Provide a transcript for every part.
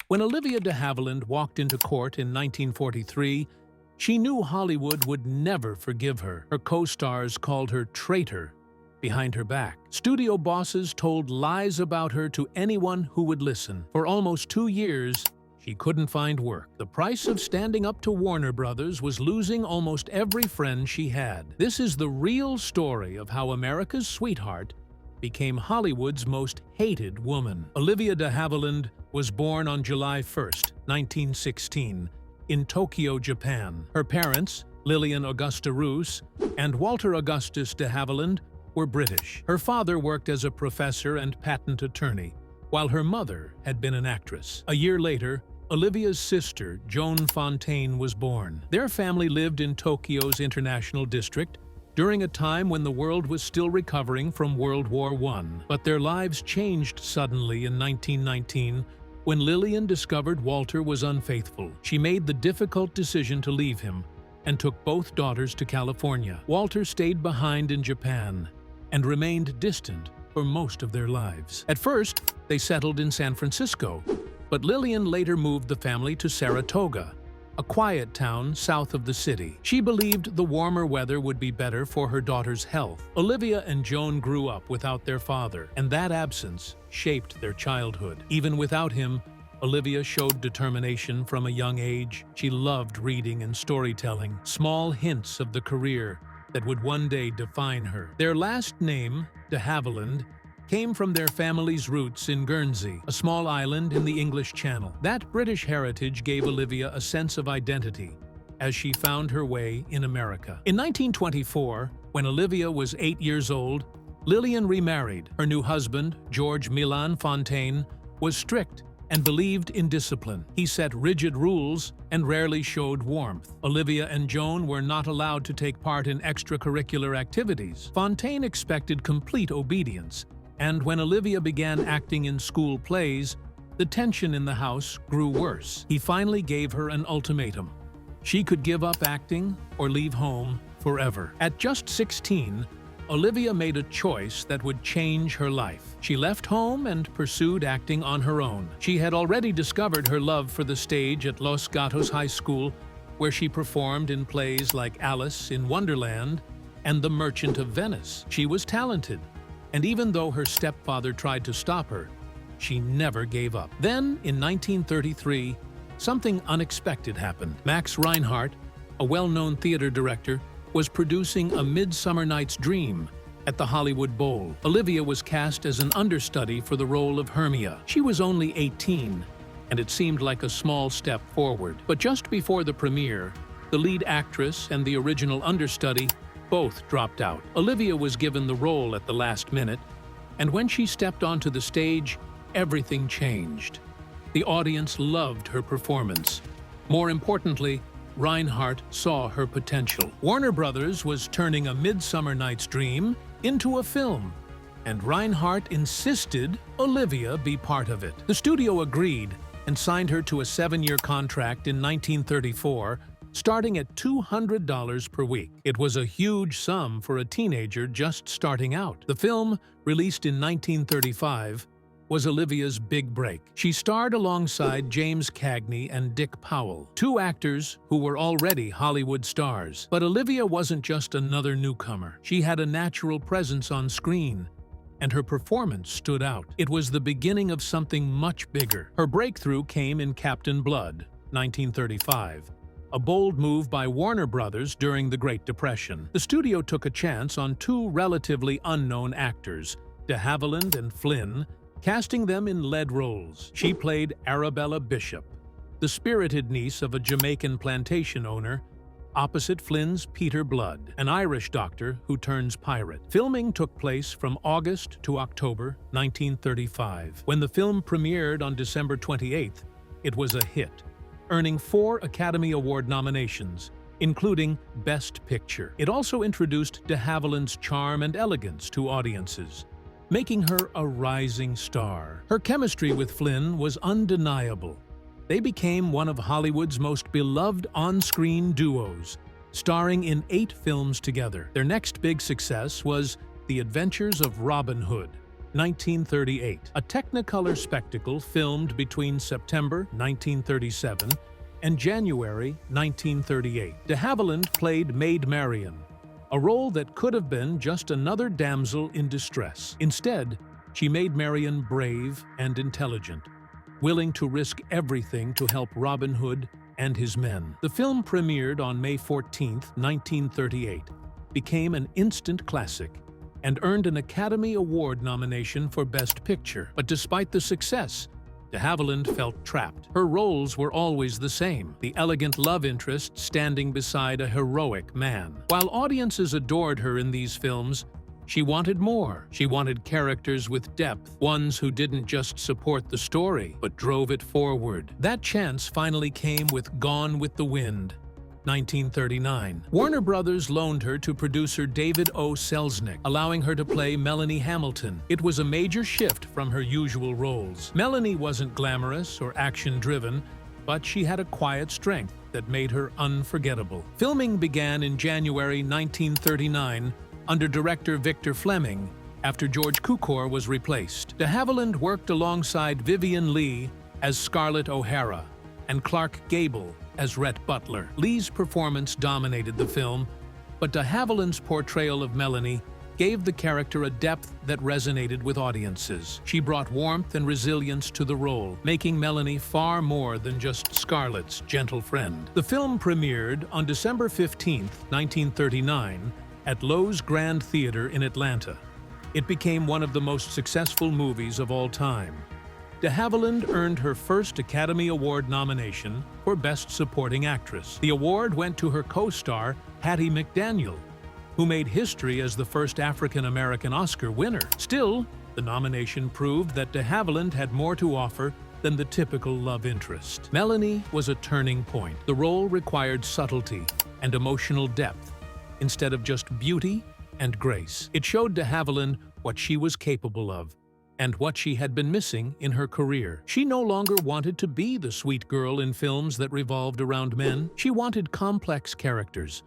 When Olivia de Havilland walked into court in 1943, she knew Hollywood would never forgive her. Her co-stars called her traitor behind her back. Studio bosses told lies about her to anyone who would listen. For almost 2 years, she couldn't find work. The price of standing up to Warner Brothers was losing almost every friend she had. This is the real story of how America's sweetheart became Hollywood's most hated woman. Olivia de Havilland was born on July 1st, 1916, in Tokyo, Japan. Her parents, Lillian Augusta Roos and Walter Augustus de Havilland, were British. Her father worked as a professor and patent attorney, while her mother had been an actress. A year later, Olivia's sister, Joan Fontaine, was born. Their family lived in Tokyo's International District during a time when the world was still recovering from World War I. But their lives changed suddenly in 1919 when Lillian discovered Walter was unfaithful. She made the difficult decision to leave him and took both daughters to California. Walter stayed behind in Japan and remained distant for most of their lives. At first, they settled in San Francisco, but Lillian later moved the family to Saratoga, a quiet town south of the city. She believed the warmer weather would be better for her daughter's health. Olivia and Joan grew up without their father, and that absence shaped their childhood. Even without him, Olivia showed determination from a young age. She loved reading and storytelling, small hints of the career that would one day define her. Their last name, de Havilland, came from their family's roots in Guernsey, a small island in the English Channel. That British heritage gave Olivia a sense of identity as she found her way in America. In 1924, when Olivia was 8 years old, Lillian remarried. Her new husband, George Milan Fontaine, was strict and believed in discipline. He set rigid rules and rarely showed warmth. Olivia and Joan were not allowed to take part in extracurricular activities. Fontaine expected complete obedience, and when Olivia began acting in school plays, the tension in the house grew worse. He finally gave her an ultimatum. She could give up acting or leave home forever. At just 16, Olivia made a choice that would change her life. She left home and pursued acting on her own. She had already discovered her love for the stage at Los Gatos High School, where she performed in plays like Alice in Wonderland and The Merchant of Venice. She was talented, and even though her stepfather tried to stop her, she never gave up. Then, in 1933, something unexpected happened. Max Reinhardt, a well-known theater director, was producing A Midsummer Night's Dream at the Hollywood Bowl. Olivia was cast as an understudy for the role of Hermia. She was only 18, and it seemed like a small step forward. But just before the premiere, the lead actress and the original understudy both dropped out. Olivia was given the role at the last minute, and when she stepped onto the stage, everything changed. The audience loved her performance. More importantly, Reinhardt saw her potential. Warner Brothers was turning A Midsummer Night's Dream into a film, and Reinhardt insisted Olivia be part of it. The studio agreed and signed her to a 7-year contract in 1934, starting at $200 per week. It was a huge sum for a teenager just starting out. The film, released in 1935, was Olivia's big break. She starred alongside James Cagney and Dick Powell, two actors who were already Hollywood stars. But Olivia wasn't just another newcomer. She had a natural presence on screen, and her performance stood out. It was the beginning of something much bigger. Her breakthrough came in Captain Blood, 1935, a bold move by Warner Brothers during the Great Depression. The studio took a chance on two relatively unknown actors, de Havilland and Flynn, casting them in lead roles. She played Arabella Bishop, the spirited niece of a Jamaican plantation owner, opposite Flynn's Peter Blood, an Irish doctor who turns pirate. Filming took place from August to October 1935. When the film premiered on December 28th, it was a hit, earning 4 Academy Award nominations, including Best Picture. It also introduced de Havilland's charm and elegance to audiences, making her a rising star. Her chemistry with Flynn was undeniable. They became one of Hollywood's most beloved on-screen duos, starring in 8 films together. Their next big success was The Adventures of Robin Hood, 1938, a Technicolor spectacle filmed between September 1937 and January 1938. De Havilland played Maid Marian, a role that could have been just another damsel in distress. Instead, she made Marian brave and intelligent, willing to risk everything to help Robin Hood and his men. The film premiered on May 14, 1938, became an instant classic, and earned an Academy Award nomination for Best Picture. But despite the success, de Havilland felt trapped. Her roles were always the same, the elegant love interest standing beside a heroic man. While audiences adored her in these films, she wanted more. She wanted characters with depth, ones who didn't just support the story, but drove it forward. That chance finally came with Gone with the Wind, 1939. Warner Brothers loaned her to producer David O. Selznick, allowing her to play Melanie Hamilton. It was a major shift from her usual roles. Melanie wasn't glamorous or action-driven, but she had a quiet strength that made her unforgettable. Filming began in January 1939 under director Victor Fleming after George Cukor was replaced. De Havilland worked alongside Vivien Leigh as Scarlett O'Hara and Clark Gable as Rhett Butler. Lee's performance dominated the film, but de Havilland's portrayal of Melanie gave the character a depth that resonated with audiences. She brought warmth and resilience to the role, making Melanie far more than just Scarlett's gentle friend. The film premiered on December 15, 1939, at Loew's Grand Theater in Atlanta. It became one of the most successful movies of all time. De Havilland earned her first Academy Award nomination for Best Supporting Actress. The award went to her co-star, Hattie McDaniel, who made history as the first African-American Oscar winner. Still, the nomination proved that de Havilland had more to offer than the typical love interest. Melanie was a turning point. The role required subtlety and emotional depth, instead of just beauty and grace. It showed de Havilland what she was capable of, and what she had been missing in her career. She no longer wanted to be the sweet girl in films that revolved around men. She wanted complex characters,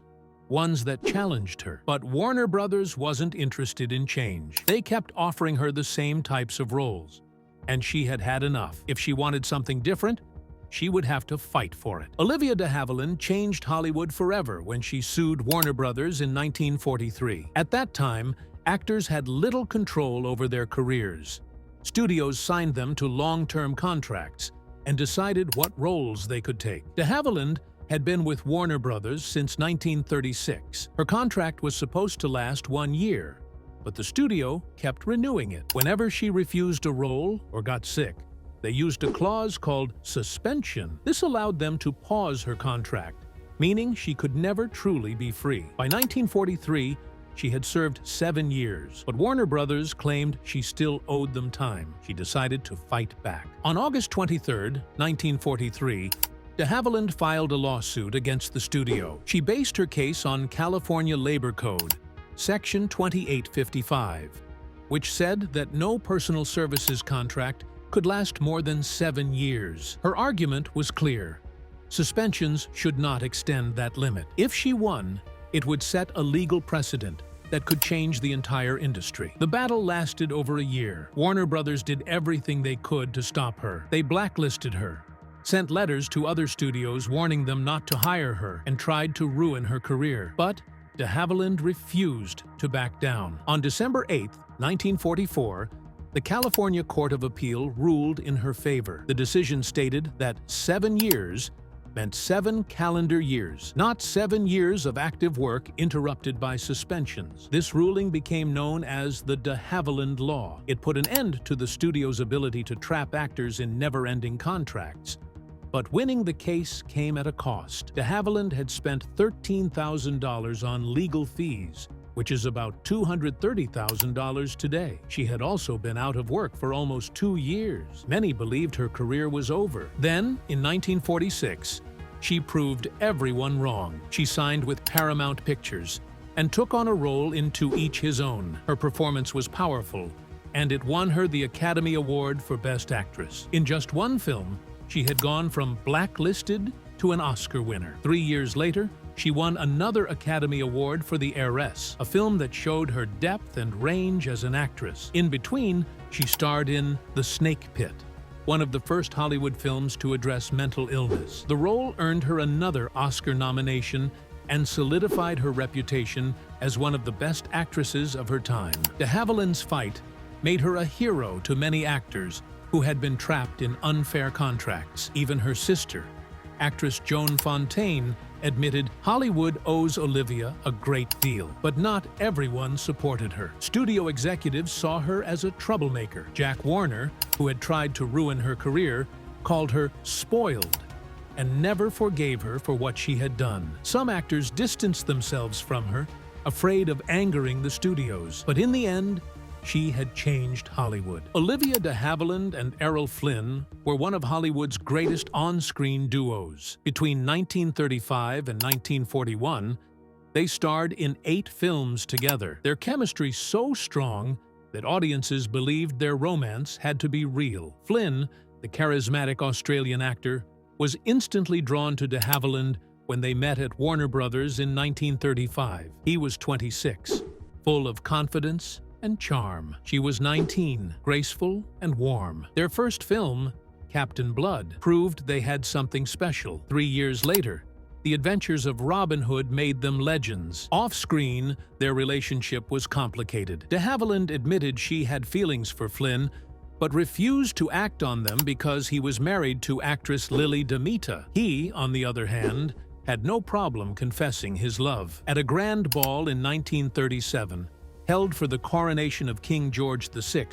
ones that challenged her. But Warner Brothers wasn't interested in change. They kept offering her the same types of roles, and she had had enough. If she wanted something different, she would have to fight for it. Olivia de Havilland changed Hollywood forever when she sued Warner Brothers in 1943. At that time, actors had little control over their careers. Studios signed them to long-term contracts and decided what roles they could take. De Havilland had been with Warner Brothers since 1936. Her contract was supposed to last 1 year, but the studio kept renewing it. Whenever she refused a role or got sick, they used a clause called suspension. This allowed them to pause her contract, meaning she could never truly be free. By 1943, she had served 7 years, but Warner Brothers claimed she still owed them time. She decided to fight back. On August 23, 1943, de Havilland filed a lawsuit against the studio. She based her case on California Labor Code, Section 2855, which said that no personal services contract could last more than 7 years. Her argument was clear. Suspensions should not extend that limit. If she won, it would set a legal precedent that could change the entire industry. The battle lasted over a year. Warner Brothers did everything they could to stop her. They blacklisted her, sent letters to other studios warning them not to hire her, and tried to ruin her career. But de Havilland refused to back down. On December 8, 1944, the California Court of Appeal ruled in her favor. The decision stated that 7 years meant 7 calendar years, not 7 years of active work interrupted by suspensions. This ruling became known as the de Havilland Law. It put an end to the studio's ability to trap actors in never-ending contracts. But winning the case came at a cost. De Havilland had spent $13,000 on legal fees, which is about $230,000 today. She had also been out of work for almost 2 years. Many believed her career was over. Then, in 1946, she proved everyone wrong. She signed with Paramount Pictures and took on a role in To Each His Own. Her performance was powerful, and it won her the Academy Award for Best Actress. In just one film, she had gone from blacklisted to an Oscar winner. 3 years later, she won another Academy Award for The Heiress, a film that showed her depth and range as an actress. In between, she starred in The Snake Pit, one of the first Hollywood films to address mental illness. The role earned her another Oscar nomination and solidified her reputation as one of the best actresses of her time. De Havilland's fight made her a hero to many actors who had been trapped in unfair contracts. Even her sister, actress Joan Fontaine, admitted Hollywood owes Olivia a great deal, but not everyone supported her. Studio executives saw her as a troublemaker. Jack Warner, who had tried to ruin her career, called her spoiled and never forgave her for what she had done. Some actors distanced themselves from her, afraid of angering the studios, but in the end, she had changed Hollywood. Olivia de Havilland and Errol Flynn were one of Hollywood's greatest on-screen duos. Between 1935 and 1941, they starred in 8 films together. Their chemistry so strong that audiences believed their romance had to be real. Flynn, the charismatic Australian actor, was instantly drawn to de Havilland when they met at Warner Brothers in 1935. He was 26, full of confidence and charm. She was 19, graceful and warm. Their first film, Captain Blood, proved they had something special. 3 years later, the adventures of Robin Hood made them legends. Off-screen, their relationship was complicated. De Havilland admitted she had feelings for Flynn, but refused to act on them because he was married to actress Lily Demeta. He, on the other hand, had no problem confessing his love. At a grand ball in 1937, held for the coronation of King George VI,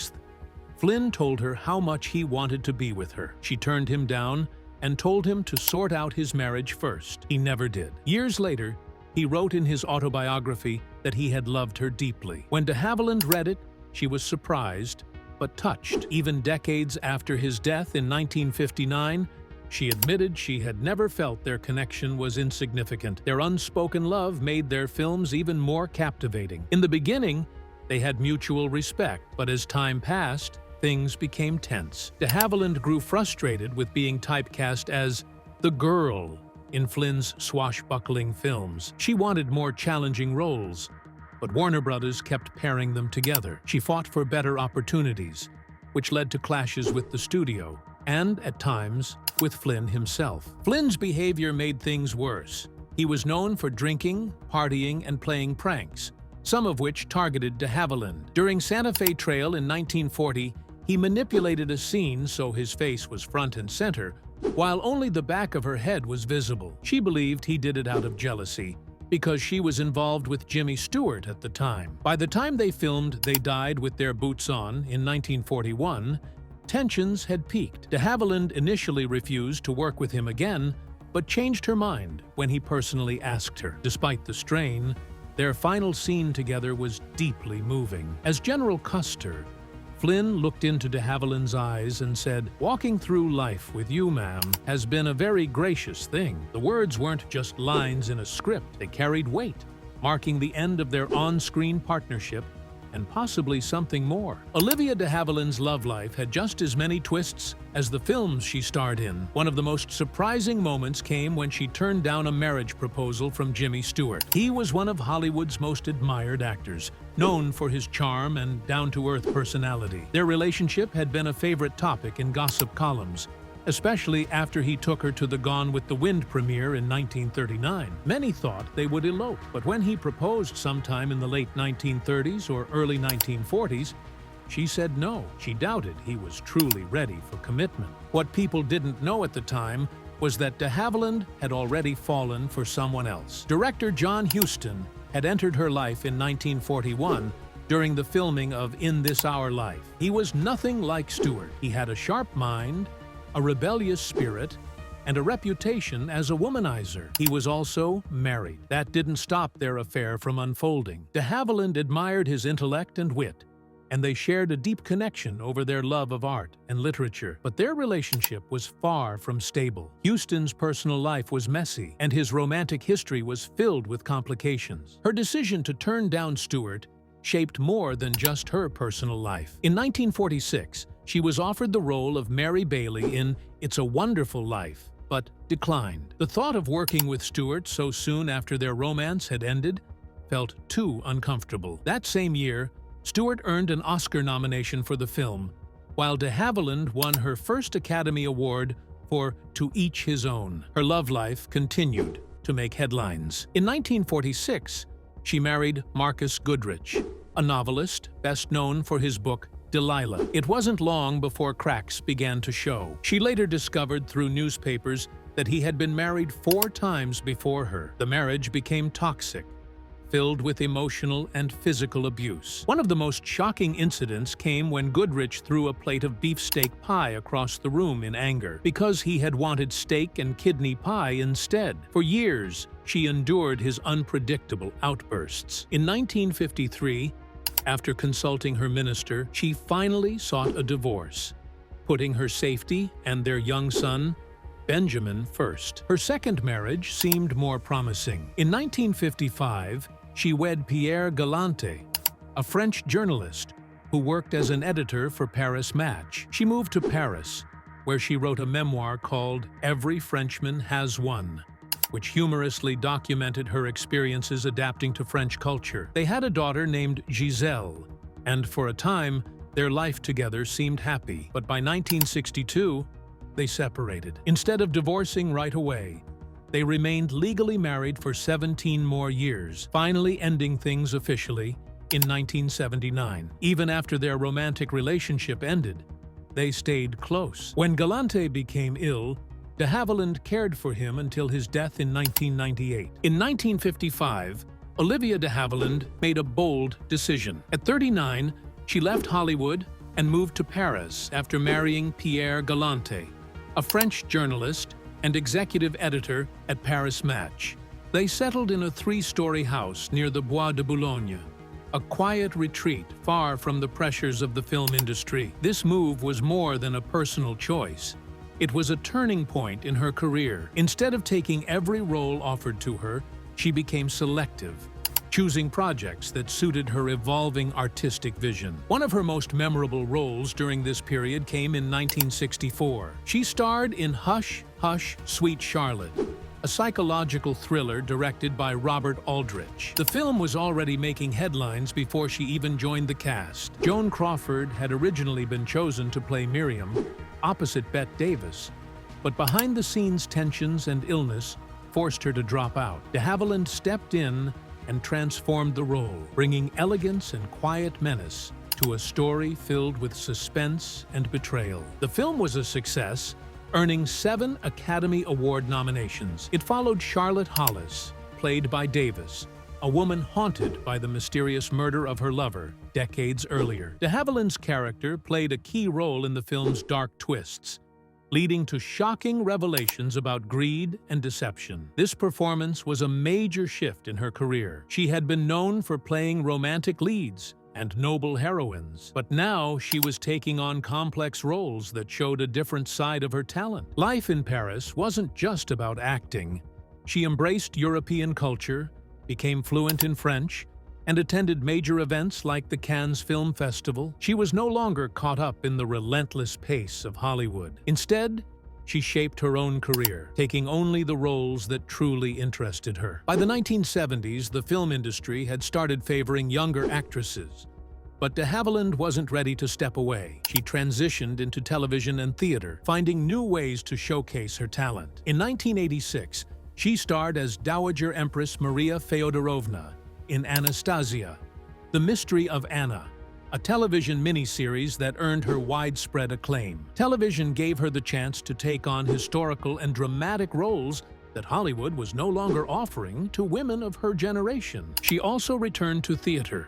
Flynn told her how much he wanted to be with her. She turned him down and told him to sort out his marriage first. He never did. Years later, he wrote in his autobiography that he had loved her deeply. When de Havilland read it, she was surprised, but touched. Even decades after his death in 1959, she admitted she had never felt their connection was insignificant. Their unspoken love made their films even more captivating. In the beginning, they had mutual respect, but as time passed, things became tense. De Havilland grew frustrated with being typecast as the girl in Flynn's swashbuckling films. She wanted more challenging roles, but Warner Brothers kept pairing them together. She fought for better opportunities, which led to clashes with the studio, and, at times, with Flynn himself. Flynn's behavior made things worse. He was known for drinking, partying, and playing pranks, some of which targeted de Havilland. During Santa Fe Trail in 1940, he manipulated a scene so his face was front and center, while only the back of her head was visible. She believed he did it out of jealousy, because she was involved with Jimmy Stewart at the time. By the time they filmed They Died with Their Boots On in 1941, tensions had peaked. De Havilland initially refused to work with him again, but changed her mind when he personally asked her. Despite the strain, their final scene together was deeply moving. As General Custer, Flynn looked into de Havilland's eyes and said, "Walking through life with you, ma'am, has been a very gracious thing." The words weren't just lines in a script, they carried weight, marking the end of their on-screen partnership and possibly something more. Olivia de Havilland's love life had just as many twists as the films she starred in. One of the most surprising moments came when she turned down a marriage proposal from Jimmy Stewart. He was one of Hollywood's most admired actors, known for his charm and down-to-earth personality. Their relationship had been a favorite topic in gossip columns, especially after he took her to the Gone with the Wind premiere in 1939. Many thought they would elope, but when he proposed sometime in the late 1930s or early 1940s, she said no. She doubted he was truly ready for commitment. What people didn't know at the time was that de Havilland had already fallen for someone else. Director John Huston had entered her life in 1941 during the filming of In This Our Life. He was nothing like Stewart. He had a sharp mind, a rebellious spirit, and a reputation as a womanizer. He was also married. That didn't stop their affair from unfolding. De Havilland admired his intellect and wit, and they shared a deep connection over their love of art and literature. But their relationship was far from stable. Huston's personal life was messy, and his romantic history was filled with complications. Her decision to turn down Stewart shaped more than just her personal life. In 1946, she was offered the role of Mary Bailey in It's a Wonderful Life, but declined. The thought of working with Stewart so soon after their romance had ended felt too uncomfortable. That same year, Stewart earned an Oscar nomination for the film, while de Havilland won her first Academy Award for To Each His Own. Her love life continued to make headlines. In 1946, she married Marcus Goodrich, a novelist best known for his book Delilah. It wasn't long before cracks began to show. She later discovered through newspapers that he had been married 4 times before her. The marriage became toxic, filled with emotional and physical abuse. One of the most shocking incidents came when Goodrich threw a plate of beefsteak pie across the room in anger, because he had wanted steak and kidney pie instead. For years, she endured his unpredictable outbursts. In 1953, after consulting her minister, she finally sought a divorce, putting her safety and their young son, Benjamin, first. Her second marriage seemed more promising. In 1955, she wed Pierre Galante, a French journalist who worked as an editor for Paris Match. She moved to Paris, where she wrote a memoir called Every Frenchman Has One, which humorously documented her experiences adapting to French culture. They had a daughter named Giselle, and for a time, their life together seemed happy. But by 1962, they separated. Instead of divorcing right away, they remained legally married for 17 more years, finally ending things officially in 1979. Even after their romantic relationship ended, they stayed close. When Galante became ill, de Havilland cared for him until his death in 1998. In 1955, Olivia de Havilland made a bold decision. At 39, she left Hollywood and moved to Paris after marrying Pierre Galante, a French journalist and executive editor at Paris Match. They settled in a 3-story house near the Bois de Boulogne, a quiet retreat far from the pressures of the film industry. This move was more than a personal choice. It was a turning point in her career. Instead of taking every role offered to her, she became selective, choosing projects that suited her evolving artistic vision. One of her most memorable roles during this period came in 1964. She starred in Hush, Hush, Sweet Charlotte, a psychological thriller directed by Robert Aldrich. The film was already making headlines before she even joined the cast. Joan Crawford had originally been chosen to play Miriam, opposite Bette Davis, but behind-the-scenes tensions and illness forced her to drop out. De Havilland stepped in and transformed the role, bringing elegance and quiet menace to a story filled with suspense and betrayal. The film was a success, earning 7 Academy Award nominations. It followed Charlotte Hollis, played by Davis, a woman haunted by the mysterious murder of her lover decades earlier. De Havilland's character played a key role in the film's dark twists, leading to shocking revelations about greed and deception. This performance was a major shift in her career. She had been known for playing romantic leads and noble heroines, but now she was taking on complex roles that showed a different side of her talent. Life in Paris wasn't just about acting. She embraced European culture, became fluent in French, and attended major events like the Cannes Film Festival. She was no longer caught up in the relentless pace of Hollywood. Instead, she shaped her own career, taking only the roles that truly interested her. By the 1970s, the film industry had started favoring younger actresses, but de Havilland wasn't ready to step away. She transitioned into television and theater, finding new ways to showcase her talent. In 1986, she starred as Dowager Empress Maria Feodorovna in Anastasia, The Mystery of Anna, a television miniseries that earned her widespread acclaim. Television gave her the chance to take on historical and dramatic roles that Hollywood was no longer offering to women of her generation. She also returned to theater,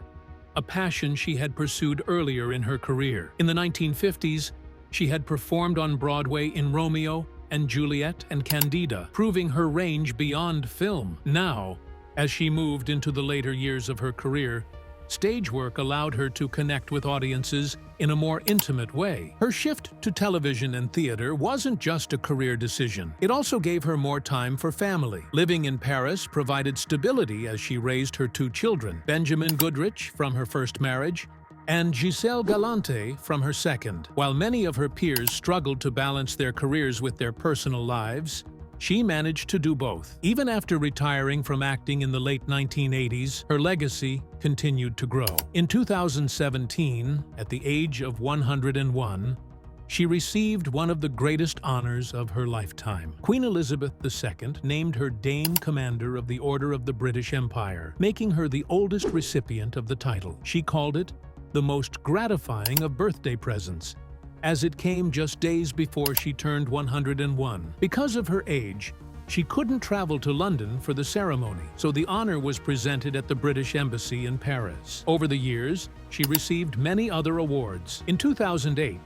a passion she had pursued earlier in her career. In the 1950s, she had performed on Broadway in Romeo and Juliet and Candida, proving her range beyond film. Now, as she moved into the later years of her career, stage work allowed her to connect with audiences in a more intimate way. Her shift to television and theater wasn't just a career decision. It also gave her more time for family. Living in Paris provided stability as she raised her 2 children, Benjamin Goodrich from her first marriage, and Giselle Galante from her second. While many of her peers struggled to balance their careers with their personal lives, She managed to do both. Even after retiring from acting in the late 1980s, her legacy continued to grow. In 2017, at the age of 101, she received one of the greatest honors of her lifetime. Queen Elizabeth II named her Dame Commander of the Order of the British Empire, making her the oldest recipient of the title. She called it the most gratifying of birthday presents, as it came just days before she turned 101. Because of her age, she couldn't travel to London for the ceremony, so the honor was presented at the British Embassy in Paris. Over the years, she received many other awards. In 2008,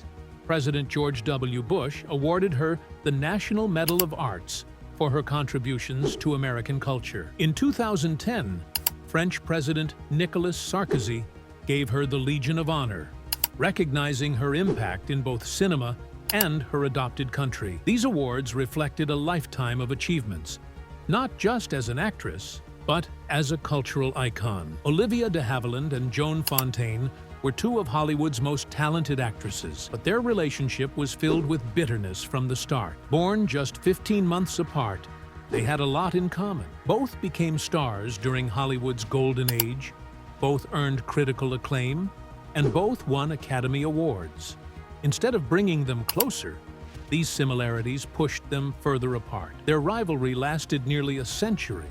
President George W. Bush awarded her the National Medal of Arts for her contributions to American culture. In 2010, French President Nicolas Sarkozy gave her the Legion of Honor, recognizing her impact in both cinema and her adopted country. These awards reflected a lifetime of achievements, not just as an actress, but as a cultural icon. Olivia de Havilland and Joan Fontaine were two of Hollywood's most talented actresses, but their relationship was filled with bitterness from the start. Born just 15 months apart, they had a lot in common. Both became stars during Hollywood's golden age, both earned critical acclaim, and both won Academy Awards. Instead of bringing them closer, these similarities pushed them further apart. Their rivalry lasted nearly a century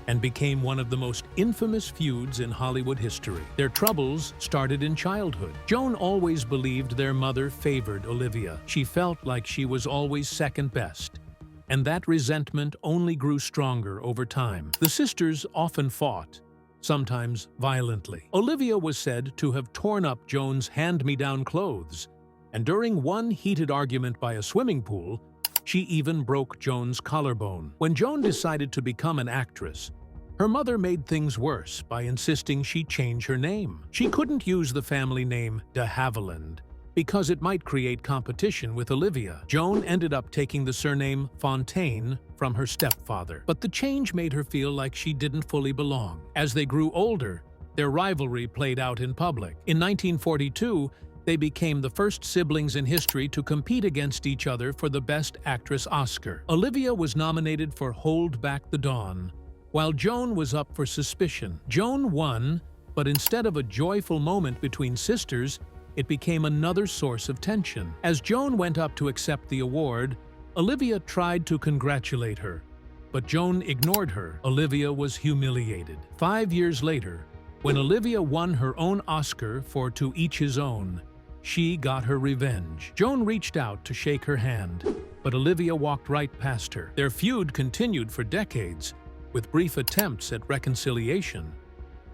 and became one of the most infamous feuds in Hollywood history. Their troubles started in childhood. Joan always believed their mother favored Olivia. She felt like she was always second best, and that resentment only grew stronger over time. The sisters often fought, sometimes violently. Olivia was said to have torn up Joan's hand-me-down clothes, and during one heated argument by a swimming pool, she even broke Joan's collarbone. When Joan decided to become an actress, her mother made things worse by insisting she change her name. She couldn't use the family name de Havilland because it might create competition with Olivia. Joan ended up taking the surname Fontaine from her stepfather, but the change made her feel like she didn't fully belong. As they grew older, their rivalry played out in public. In 1942, they became the first siblings in history to compete against each other for the Best Actress Oscar. Olivia was nominated for Hold Back the Dawn, while Joan was up for Suspicion. Joan won, but instead of a joyful moment between sisters, it became another source of tension. As Joan went up to accept the award, Olivia tried to congratulate her, but Joan ignored her. Olivia was humiliated. 5 years later, when Olivia won her own Oscar for To Each His Own, she got her revenge. Joan reached out to shake her hand, but Olivia walked right past her. Their feud continued for decades, with brief attempts at reconciliation.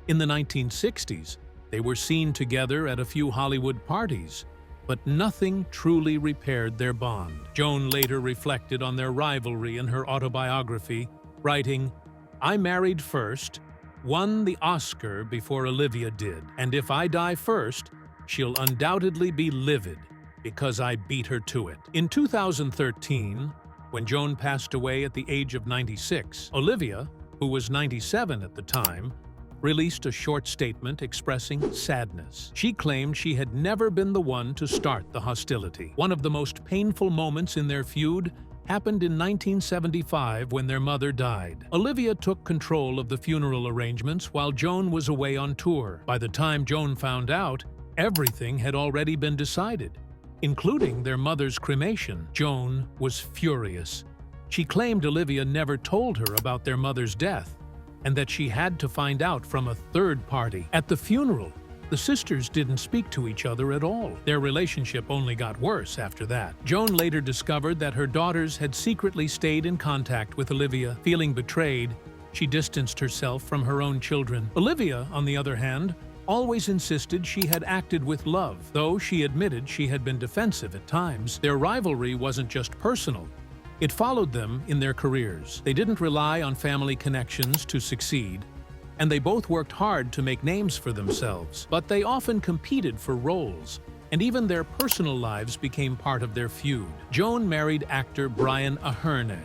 In the 1960s, they were seen together at a few Hollywood parties, but nothing truly repaired their bond. Joan later reflected on their rivalry in her autobiography, writing, "I married first, won the Oscar before Olivia did, and if I die first, she'll undoubtedly be livid because I beat her to it." In 2013, when Joan passed away at the age of 96, Olivia, who was 97 at the time, released a short statement expressing sadness. She claimed she had never been the one to start the hostility. One of the most painful moments in their feud happened in 1975 when their mother died. Olivia took control of the funeral arrangements while Joan was away on tour. By the time Joan found out, everything had already been decided, including their mother's cremation. Joan was furious. She claimed Olivia never told her about their mother's death, and that she had to find out from a third party. At the funeral, the sisters didn't speak to each other at all. Their relationship only got worse after that. Joan later discovered that her daughters had secretly stayed in contact with Olivia. Feeling betrayed, she distanced herself from her own children. Olivia, on the other hand, always insisted she had acted with love, though she admitted she had been defensive at times. Their rivalry wasn't just personal. It followed them in their careers. They didn't rely on family connections to succeed, and they both worked hard to make names for themselves. But they often competed for roles, and even their personal lives became part of their feud. Joan married actor Brian Aherne,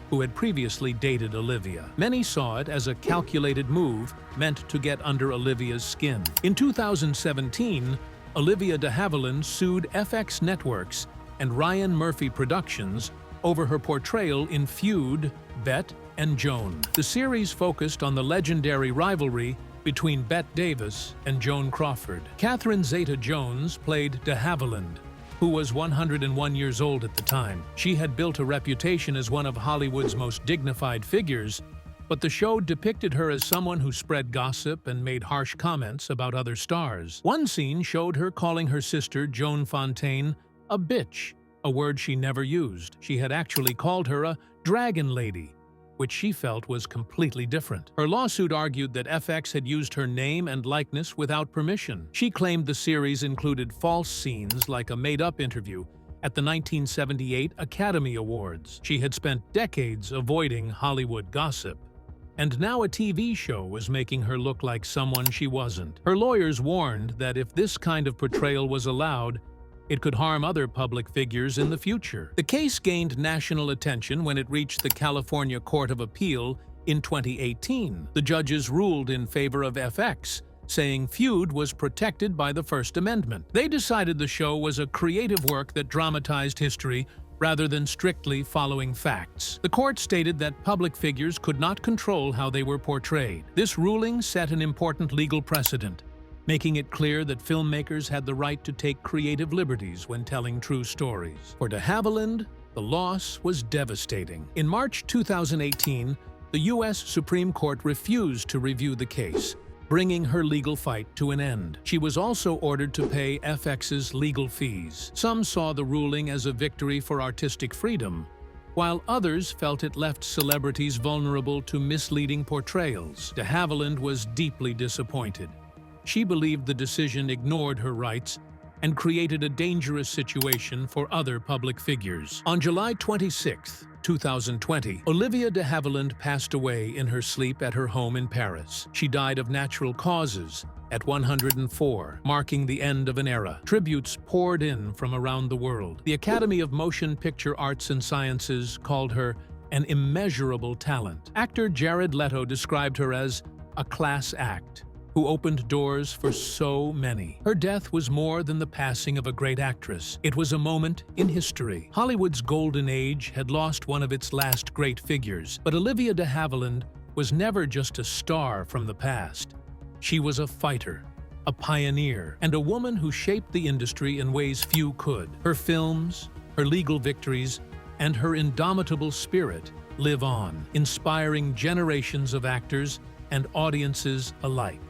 who had previously dated Olivia. Many saw it as a calculated move meant to get under Olivia's skin. In 2017, Olivia de Havilland sued FX Networks and Ryan Murphy Productions over her portrayal in Feud, Bette and Joan. The series focused on the legendary rivalry between Bette Davis and Joan Crawford. Catherine Zeta-Jones played de Havilland, who was 101 years old at the time. She had built a reputation as one of Hollywood's most dignified figures, but the show depicted her as someone who spread gossip and made harsh comments about other stars. One scene showed her calling her sister, Joan Fontaine, a bitch, a word she never used. She had actually called her a dragon lady, which she felt was completely different. Her lawsuit argued that FX had used her name and likeness without permission. She claimed the series included false scenes like a made-up interview at the 1978 Academy Awards. She had spent decades avoiding Hollywood gossip, and now a TV show was making her look like someone she wasn't. Her lawyers warned that if this kind of portrayal was allowed, it could harm other public figures in the future. The case gained national attention when it reached the California Court of Appeal in 2018. The judges ruled in favor of FX, saying Feud was protected by the First Amendment. They decided the show was a creative work that dramatized history rather than strictly following facts. The court stated that public figures could not control how they were portrayed. This ruling set an important legal precedent, making it clear that filmmakers had the right to take creative liberties when telling true stories. For de Havilland, the loss was devastating. In March 2018, the U.S. Supreme Court refused to review the case, bringing her legal fight to an end. She was also ordered to pay FX's legal fees. Some saw the ruling as a victory for artistic freedom, while others felt it left celebrities vulnerable to misleading portrayals. De Havilland was deeply disappointed. She believed the decision ignored her rights and created a dangerous situation for other public figures. On July 26, 2020, Olivia de Havilland passed away in her sleep at her home in Paris. She died of natural causes at 104, marking the end of an era. Tributes poured in from around the world. The Academy of Motion Picture Arts and Sciences called her an immeasurable talent. Actor Jared Leto described her as a class act who opened doors for so many. Her death was more than the passing of a great actress. It was a moment in history. Hollywood's golden age had lost one of its last great figures, but Olivia de Havilland was never just a star from the past. She was a fighter, a pioneer, and a woman who shaped the industry in ways few could. Her films, her legal victories, and her indomitable spirit live on, inspiring generations of actors and audiences alike.